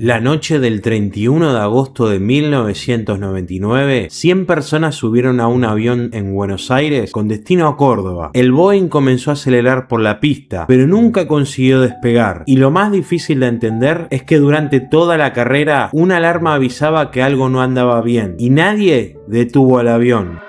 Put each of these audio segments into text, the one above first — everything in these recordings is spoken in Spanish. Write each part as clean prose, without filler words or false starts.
La noche del 31 de agosto de 1999, 100 personas subieron a un avión en Buenos Aires con destino a Córdoba. El Boeing comenzó a acelerar por la pista, pero nunca consiguió despegar. Y lo más difícil de entender es que durante toda la carrera, una alarma avisaba que algo no andaba bien, y nadie detuvo al avión.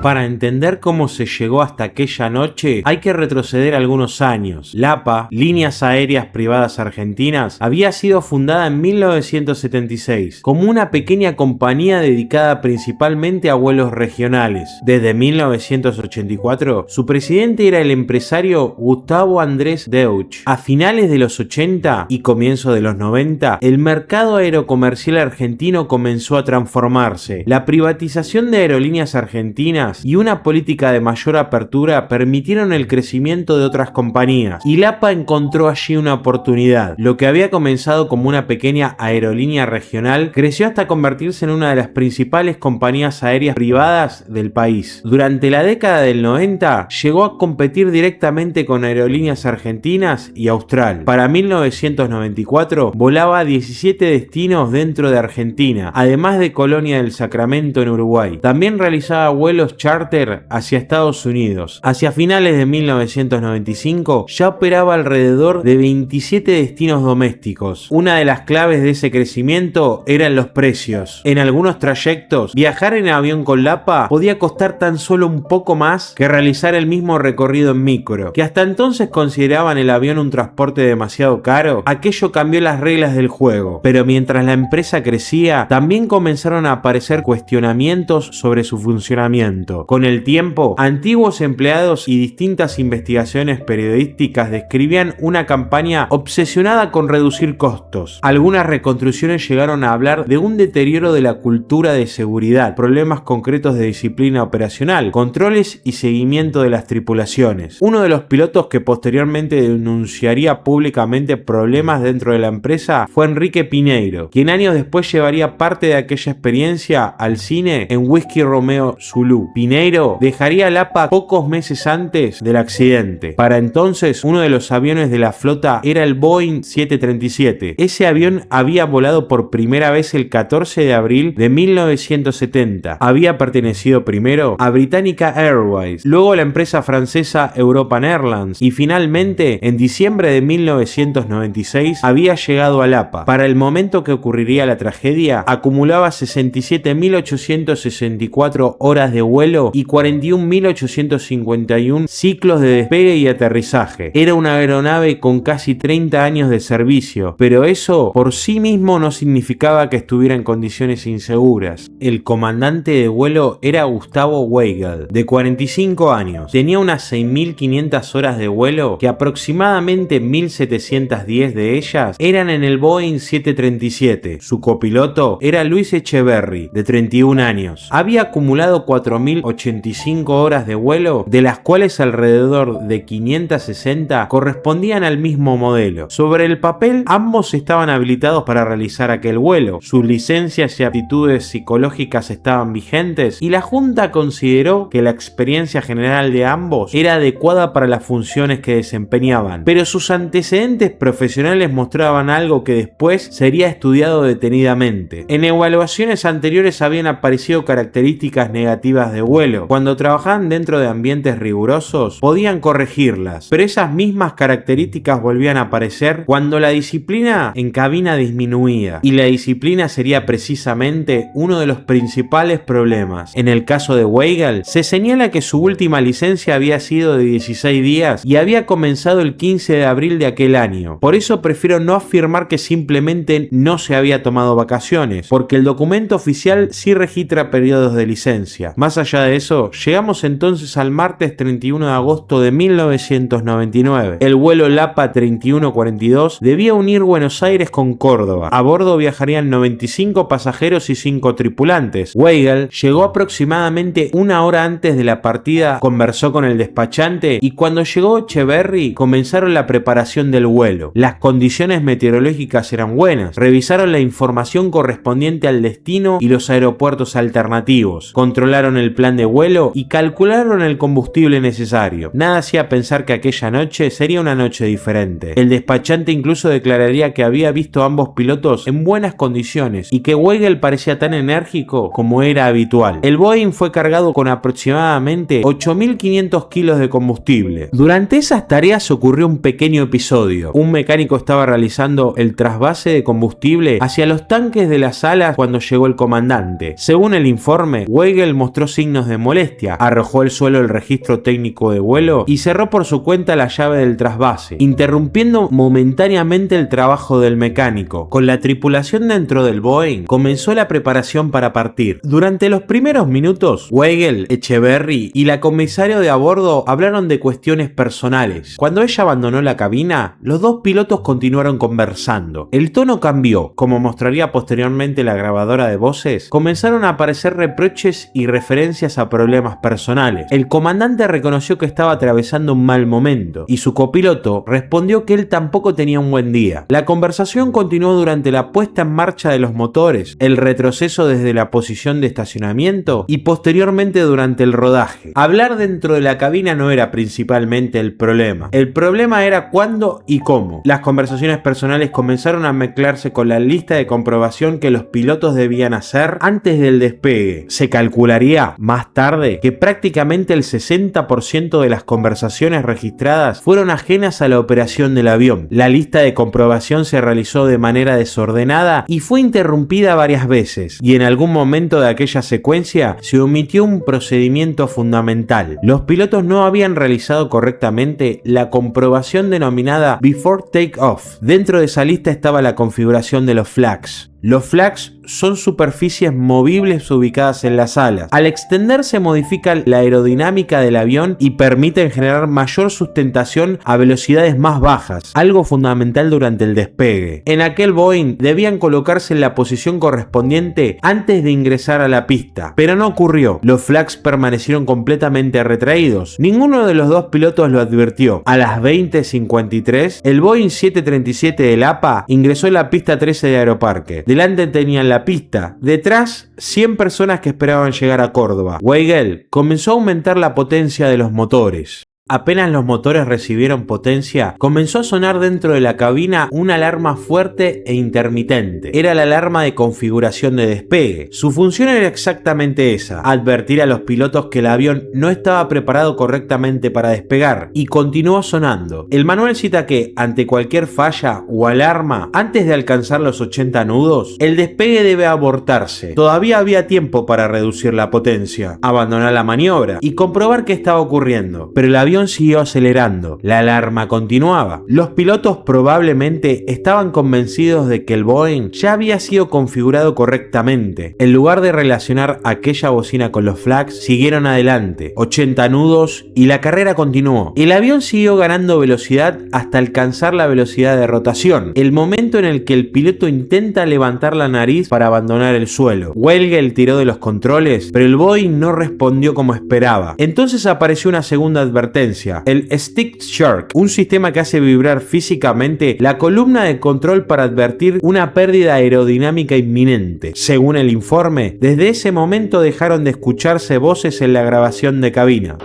Para entender cómo se llegó hasta aquella noche, hay que retroceder algunos años. LAPA, Líneas Aéreas Privadas Argentinas, había sido fundada en 1976 como una pequeña compañía dedicada principalmente a vuelos regionales. Desde 1984, su presidente era el empresario Gustavo Andrés Deutsch. A finales de los 80 y comienzo de los 90, el mercado aerocomercial argentino comenzó a transformarse. La privatización de Aerolíneas Argentinas y una política de mayor apertura permitieron el crecimiento de otras compañías, y LAPA encontró allí una oportunidad. Lo que había comenzado como una pequeña aerolínea regional creció hasta convertirse en una de las principales compañías aéreas privadas del país. Durante la década del 90 llegó a competir directamente con Aerolíneas Argentinas y Austral. Para 1994 volaba a 17 destinos dentro de Argentina, además de Colonia del Sacramento en Uruguay. También realizaba vuelos charter hacia Estados Unidos. Hacia finales de 1995 ya operaba alrededor de 27 destinos domésticos. Una de las claves de ese crecimiento eran los precios. En algunos trayectos, viajar en avión con LAPA podía costar tan solo un poco más que realizar el mismo recorrido en micro, que hasta entonces consideraban el avión un transporte demasiado caro. Aquello cambió las reglas del juego, pero mientras la empresa crecía, también comenzaron a aparecer cuestionamientos sobre su funcionamiento. Con el tiempo, antiguos empleados y distintas investigaciones periodísticas describían una campaña obsesionada con reducir costos. Algunas reconstrucciones llegaron a hablar de un deterioro de la cultura de seguridad, problemas concretos de disciplina operacional, controles y seguimiento de las tripulaciones. Uno de los pilotos que posteriormente denunciaría públicamente problemas dentro de la empresa fue Enrique Pineiro, quien años después llevaría parte de aquella experiencia al cine en Whisky Romeo Zulu. Pineiro dejaría LAPA pocos meses antes del accidente. Para entonces, uno de los aviones de la flota era el Boeing 737. Ese avión había volado por primera vez el 14 de abril de 1970. Había pertenecido primero a Britannica Airways, luego a la empresa francesa European Airlines y finalmente, en diciembre de 1996, había llegado a LAPA. Para el momento que ocurriría la tragedia, acumulaba 67.864 horas de vuelo y 41.851 ciclos de despegue y aterrizaje. Era una aeronave con casi 30 años de servicio, pero eso por sí mismo no significaba que estuviera en condiciones inseguras. El comandante de vuelo era Gustavo Weigel, de 45 años. Tenía unas 6.500 horas de vuelo, que aproximadamente 1.710 de ellas eran en el Boeing 737. Su copiloto era Luis Echeverry, de 31 años. Había acumulado 4.085 horas de vuelo, de las cuales alrededor de 560 correspondían al mismo modelo. Sobre el papel, ambos estaban habilitados para realizar aquel vuelo. Sus licencias y aptitudes psicológicas estaban vigentes y la Junta consideró que la experiencia general de ambos era adecuada para las funciones que desempeñaban, pero sus antecedentes profesionales mostraban algo que después sería estudiado detenidamente. En evaluaciones anteriores habían aparecido características negativas de vuelo. Cuando trabajaban dentro de ambientes rigurosos, podían corregirlas, pero esas mismas características volvían a aparecer cuando la disciplina en cabina disminuía, y la disciplina sería precisamente uno de los principales problemas. En el caso de Weigel, se señala que su última licencia había sido de 16 días y había comenzado el 15 de abril de aquel año. Por eso prefiero no afirmar que simplemente no se había tomado vacaciones, porque el documento oficial sí registra periodos de licencia. Más allá de eso, llegamos entonces al martes 31 de agosto de 1999. El vuelo LAPA 3142 debía unir Buenos Aires con Córdoba. A bordo viajarían 95 pasajeros y 5 tripulantes. Weigel llegó aproximadamente una hora antes de la partida, conversó con el despachante y cuando llegó Echeverry comenzaron la preparación del vuelo. Las condiciones meteorológicas eran buenas. Revisaron la información correspondiente al destino y los aeropuertos alternativos. Controlaron el plan de vuelo y calcularon el combustible necesario. Nada hacía pensar que aquella noche sería una noche diferente. El despachante incluso declararía que había visto a ambos pilotos en buenas condiciones y que Weigel parecía tan enérgico como era habitual. El Boeing fue cargado con aproximadamente 8.500 kilos de combustible. Durante esas tareas ocurrió un pequeño episodio. Un mecánico estaba realizando el trasvase de combustible hacia los tanques de las alas cuando llegó el comandante. Según el informe, Weigel mostró signos de molestia, arrojó al suelo el registro técnico de vuelo y cerró por su cuenta la llave del trasvase, interrumpiendo momentáneamente el trabajo del mecánico. Con la tripulación dentro del Boeing, comenzó la preparación para partir. Durante los primeros minutos, Weigel, Echeverry y la comisario de a bordo hablaron de cuestiones personales. Cuando ella abandonó la cabina, los dos pilotos continuaron conversando. El tono cambió. Como mostraría posteriormente la grabadora de voces, comenzaron a aparecer reproches y referencias a problemas personales. El comandante reconoció que estaba atravesando un mal momento y su copiloto respondió que él tampoco tenía un buen día. La conversación continuó durante la puesta en marcha de los motores, el retroceso desde la posición de estacionamiento y posteriormente durante el rodaje. Hablar dentro de la cabina no era principalmente el problema. El problema era cuándo y cómo. Las conversaciones personales comenzaron a mezclarse con la lista de comprobación que los pilotos debían hacer antes del despegue. Se calcularía más tarde que prácticamente el 60% de las conversaciones registradas fueron ajenas a la operación del avión. La lista de comprobación se realizó de manera desordenada y fue interrumpida varias veces, y en algún momento de aquella secuencia se omitió un procedimiento fundamental. Los pilotos no habían realizado correctamente la comprobación denominada Before Takeoff. Dentro de esa lista estaba la configuración de los flags. Los flags son superficies movibles ubicadas en las alas. Al extenderse modifica la aerodinámica del avión y permiten generar mayor sustentación a velocidades más bajas, algo fundamental durante el despegue. En aquel Boeing debían colocarse en la posición correspondiente antes de ingresar a la pista, pero no ocurrió. Los flags permanecieron completamente retraídos. Ninguno de los dos pilotos lo advirtió. A las 20:53, el Boeing 737 del APA ingresó en la pista 13 de Aeroparque. Delante tenían la pista, detrás 100 personas que esperaban llegar a Córdoba. Weigel comenzó a aumentar la potencia de los motores. Apenas los motores recibieron potencia, comenzó a sonar dentro de la cabina una alarma fuerte e intermitente. Era la alarma de configuración de despegue. Su función era exactamente esa: advertir a los pilotos que el avión no estaba preparado correctamente para despegar, y continuó sonando. El manual cita que, ante cualquier falla o alarma, antes de alcanzar los 80 nudos, el despegue debe abortarse. Todavía había tiempo para reducir la potencia, abandonar la maniobra y comprobar qué estaba ocurriendo, pero el avión siguió acelerando. La alarma continuaba. Los pilotos probablemente estaban convencidos de que el Boeing ya había sido configurado correctamente. En lugar de relacionar aquella bocina con los flags, siguieron adelante. 80 nudos y la carrera continuó. El avión siguió ganando velocidad hasta alcanzar la velocidad de rotación, el momento en el que el piloto intenta levantar la nariz para abandonar el suelo. Weigel tiró de los controles, pero el Boeing no respondió como esperaba. Entonces apareció una segunda advertencia: el Stick Shark, un sistema que hace vibrar físicamente la columna de control para advertir una pérdida aerodinámica inminente. Según el informe, desde ese momento dejaron de escucharse voces en la grabación de cabina.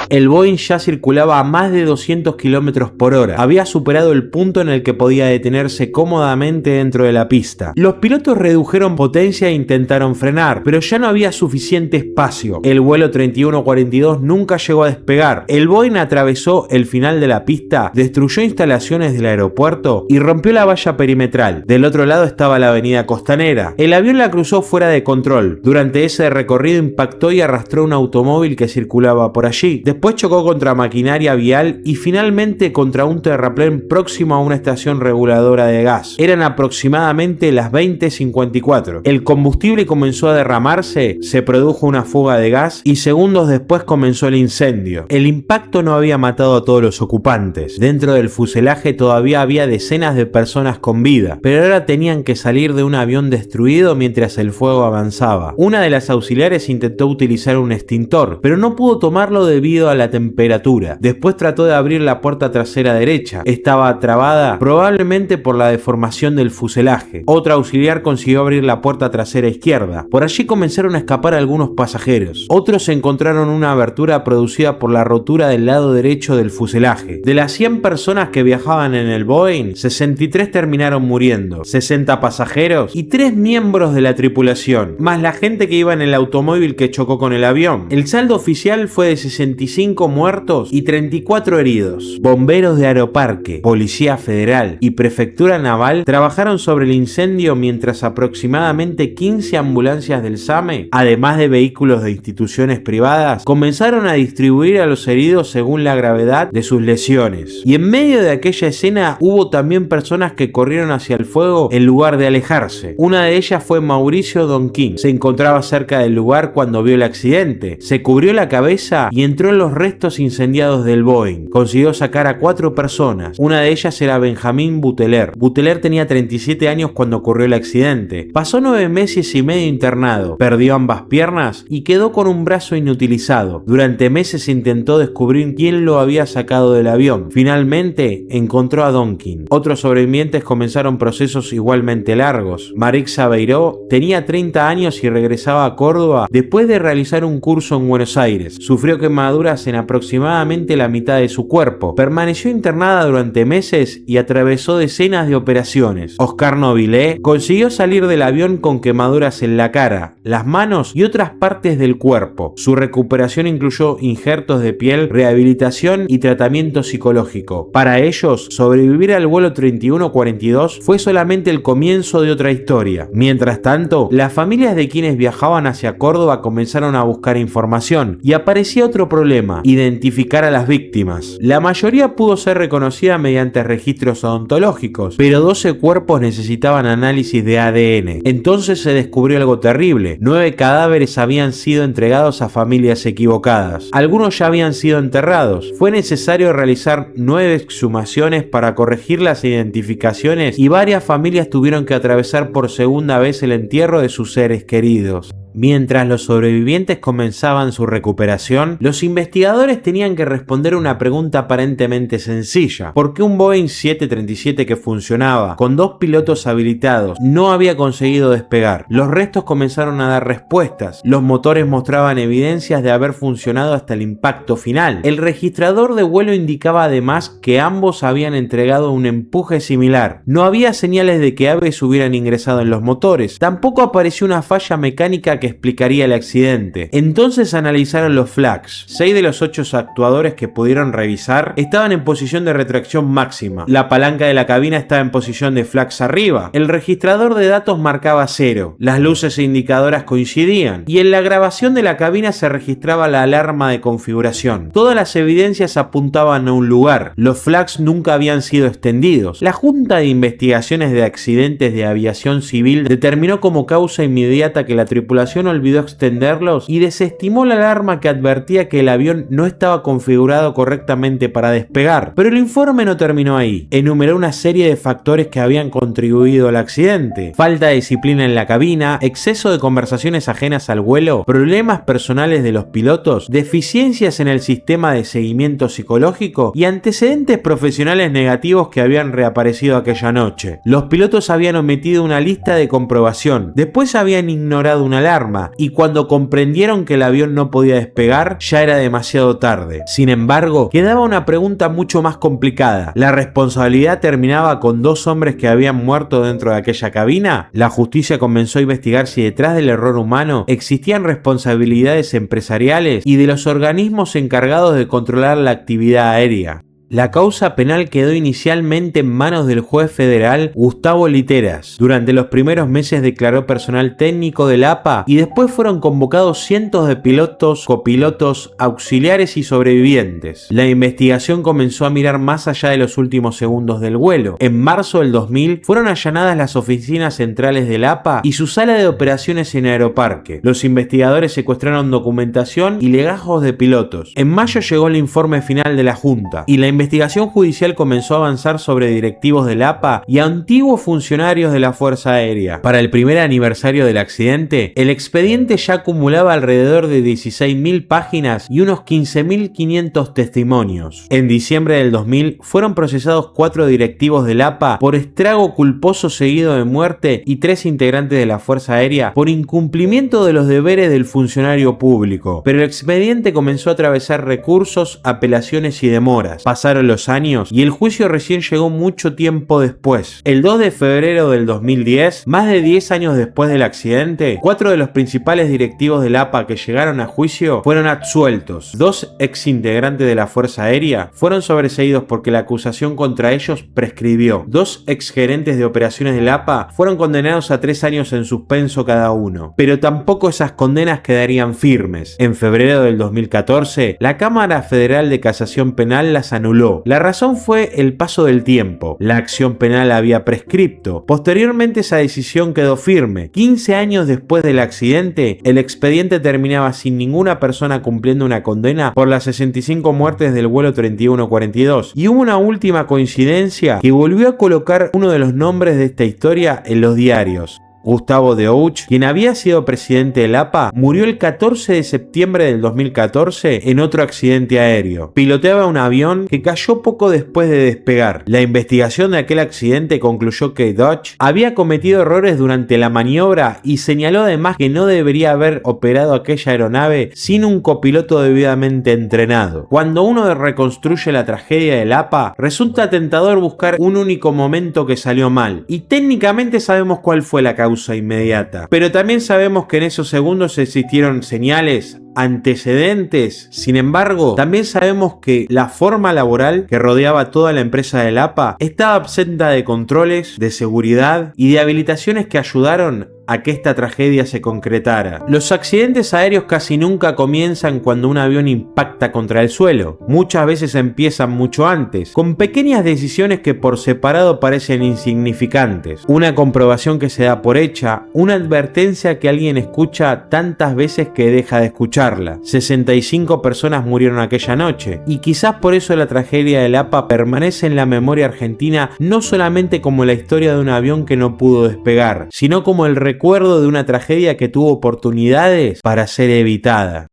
El Boeing ya circulaba a más de 200 km por hora. Había superado el punto en el que podía detenerse cómodamente dentro de la pista. Los pilotos redujeron potencia e intentaron frenar, pero ya no había suficiente espacio. El vuelo 3142 nunca llegó a despegar. El Boeing atravesó el final de la pista, destruyó instalaciones del aeropuerto y rompió la valla perimetral. Del otro lado estaba la avenida Costanera. El avión la cruzó fuera de control. Durante ese recorrido impactó y arrastró un automóvil que circulaba por allí. Después chocó contra maquinaria vial y finalmente contra un terraplén próximo a una estación reguladora de gas. Eran aproximadamente las 20:54. El combustible comenzó a derramarse, se produjo una fuga de gas y segundos después comenzó el incendio. El impacto no había matado a todos los ocupantes. Dentro del fuselaje todavía había decenas de personas con vida, pero ahora tenían que salir de un avión destruido mientras el fuego avanzaba. Una de las auxiliares intentó utilizar un extintor, pero no pudo tomarlo debido a la temperatura. Después trató de abrir la puerta trasera derecha. Estaba trabada, probablemente por la deformación del fuselaje. Otra auxiliar consiguió abrir la puerta trasera izquierda. Por allí comenzaron a escapar algunos pasajeros. Otros encontraron una abertura producida por la rotura del lado derecho del fuselaje. De las 100 personas que viajaban en el Boeing, 63 terminaron muriendo, 60 pasajeros y 3 miembros de la tripulación, más la gente que iba en el automóvil que chocó con el avión. El saldo oficial fue de 65 muertos y 34 heridos. Bomberos de Aeroparque, Policía Federal y Prefectura Naval trabajaron sobre el incendio mientras aproximadamente 15 ambulancias del SAME, además de vehículos de instituciones privadas, comenzaron a distribuir a los heridos según la gravedad de sus lesiones. Y en medio de aquella escena hubo también personas que corrieron hacia el fuego en lugar de alejarse. Una de ellas fue Mauricio Donquín. Se encontraba cerca del lugar cuando vio el accidente. Se cubrió la cabeza y entró en los restos incendiados del Boeing. Consiguió sacar a 4 personas. Una de ellas era Benjamín Buteler. Buteler tenía 37 años cuando ocurrió el accidente. Pasó 9 meses y medio internado. Perdió ambas piernas y quedó con un brazo inutilizado. Durante meses intentó descubrir quién lo había sacado del avión. Finalmente encontró a Donkin. Otros sobrevivientes comenzaron procesos igualmente largos. Marixa Beiró tenía 30 años y regresaba a Córdoba después de realizar un curso en Buenos Aires. Sufrió quemaduras en aproximadamente la mitad de su cuerpo. Permaneció internada durante meses y atravesó decenas de operaciones. Oscar Novilé consiguió salir del avión con quemaduras en la cara, las manos y otras partes del cuerpo. Su recuperación incluyó injertos de piel, rehabilitación y tratamiento psicológico. Para ellos, sobrevivir al vuelo 3142 fue solamente el comienzo de otra historia. Mientras tanto, las familias de quienes viajaban hacia Córdoba comenzaron a buscar información y aparecía otro problema: identificar a las víctimas. La mayoría pudo ser reconocida mediante registros odontológicos, pero 12 cuerpos necesitaban análisis de ADN. Entonces se descubrió algo terrible: 9 cadáveres habían sido entregados a familias equivocadas. Algunos ya habían sido enterrados. Fue necesario realizar 9 exhumaciones para corregir las identificaciones y varias familias tuvieron que atravesar por segunda vez el entierro de sus seres queridos. Mientras los sobrevivientes comenzaban su recuperación, los investigadores tenían que responder una pregunta aparentemente sencilla: ¿por qué un Boeing 737 que funcionaba con 2 pilotos habilitados no había conseguido despegar? Los restos comenzaron a dar respuestas. Los motores mostraban evidencias de haber funcionado hasta el impacto final. El registrador de vuelo indicaba además que ambos habían entregado un empuje similar. No había señales de que aves hubieran ingresado en los motores. Tampoco apareció una falla mecánica que explicaría el accidente. Entonces analizaron los flags. 6 de los 8 actuadores que pudieron revisar estaban en posición de retracción máxima. La palanca de la cabina estaba en posición de flags arriba. El registrador de datos marcaba 0. Las luces e indicadoras coincidían. Y en la grabación de la cabina se registraba la alarma de configuración. Todas las evidencias apuntaban a un lugar. Los flags nunca habían sido extendidos. La Junta de Investigaciones de Accidentes de Aviación Civil determinó como causa inmediata que la tripulación olvidó extenderlos y desestimó la alarma que advertía que el avión no estaba configurado correctamente para despegar. Pero el informe no terminó ahí. Enumeró una serie de factores que habían contribuido al accidente: falta de disciplina en la cabina, exceso de conversaciones ajenas al vuelo, problemas personales de los pilotos, deficiencias en el sistema de seguimiento psicológico y antecedentes profesionales negativos que habían reaparecido aquella noche. Los pilotos habían omitido una lista de comprobación, después habían ignorado una alarma. alarma y cuando comprendieron que el avión no podía despegar ya era demasiado tarde. Sin embargo, quedaba una pregunta mucho más complicada. ¿La responsabilidad terminaba con 2 hombres que habían muerto dentro de aquella cabina? La justicia comenzó a investigar si detrás del error humano existían responsabilidades empresariales y de los organismos encargados de controlar la actividad aérea. La causa penal quedó inicialmente en manos del juez federal Gustavo Literas. Durante los primeros meses declaró personal técnico del APA y después fueron convocados cientos de pilotos, copilotos, auxiliares y sobrevivientes. La investigación comenzó a mirar más allá de los últimos segundos del vuelo. En marzo del 2000 fueron allanadas las oficinas centrales del APA y su sala de operaciones en Aeroparque. Los investigadores secuestraron documentación y legajos de pilotos. En mayo llegó el informe final de la Junta y la investigación judicial comenzó a avanzar sobre directivos del APA y antiguos funcionarios de la Fuerza Aérea. Para el primer aniversario del accidente, el expediente ya acumulaba alrededor de 16.000 páginas y unos 15.500 testimonios. En diciembre del 2000 fueron procesados 4 directivos del APA por estrago culposo seguido de muerte y 3 integrantes de la Fuerza Aérea por incumplimiento de los deberes del funcionario público. Pero el expediente comenzó a atravesar recursos, apelaciones y demoras. Pasaron los años y el juicio recién llegó mucho tiempo después. El 2 de febrero del 2010, más de 10 años después del accidente, 4 de los principales directivos del APA que llegaron a juicio fueron absueltos. 2 ex integrantes de la Fuerza Aérea fueron sobreseídos porque la acusación contra ellos prescribió. 2 ex gerentes de operaciones del APA fueron condenados a 3 años en suspenso cada uno. Pero tampoco esas condenas quedarían firmes. En febrero del 2014, la Cámara Federal de Casación Penal las anuló. La razón fue el paso del tiempo. La acción penal había prescripto. Posteriormente esa decisión quedó firme. 15 años después del accidente, el expediente terminaba sin ninguna persona cumpliendo una condena por las 65 muertes del vuelo 3142. Y hubo una última coincidencia que volvió a colocar uno de los nombres de esta historia en los diarios. Gustavo Deutsch, quien había sido presidente del APA, murió el 14 de septiembre del 2014 en otro accidente aéreo. Piloteaba un avión que cayó poco después de despegar. La investigación de aquel accidente concluyó que Deutsch había cometido errores durante la maniobra y señaló además que no debería haber operado aquella aeronave sin un copiloto debidamente entrenado. Cuando uno reconstruye la tragedia del APA, resulta tentador buscar un único momento que salió mal, y técnicamente sabemos cuál fue la causa inmediata, pero también sabemos que en esos segundos existieron señales, antecedentes. Sin embargo, también sabemos que la forma laboral que rodeaba toda la empresa del APA estaba absenta de controles, de seguridad y de habilitaciones que ayudaron a que esta tragedia se concretara. Los accidentes aéreos casi nunca comienzan cuando un avión impacta contra el suelo. Muchas veces empiezan mucho antes, con pequeñas decisiones que por separado parecen insignificantes. Una comprobación que se da por hecha, una advertencia que alguien escucha tantas veces que deja de escucharla. 65 personas murieron aquella noche, y quizás por eso la tragedia del APA permanece en la memoria argentina no solamente como la historia de un avión que no pudo despegar, sino como el recuerdo de una tragedia que tuvo oportunidades para ser evitada.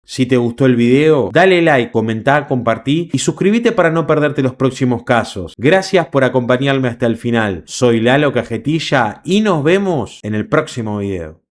Si te gustó el video, dale like, comentá, compartí y suscríbete para no perderte los próximos casos. Gracias por acompañarme hasta el final. Soy Lalo Cajetilla y nos vemos en el próximo video.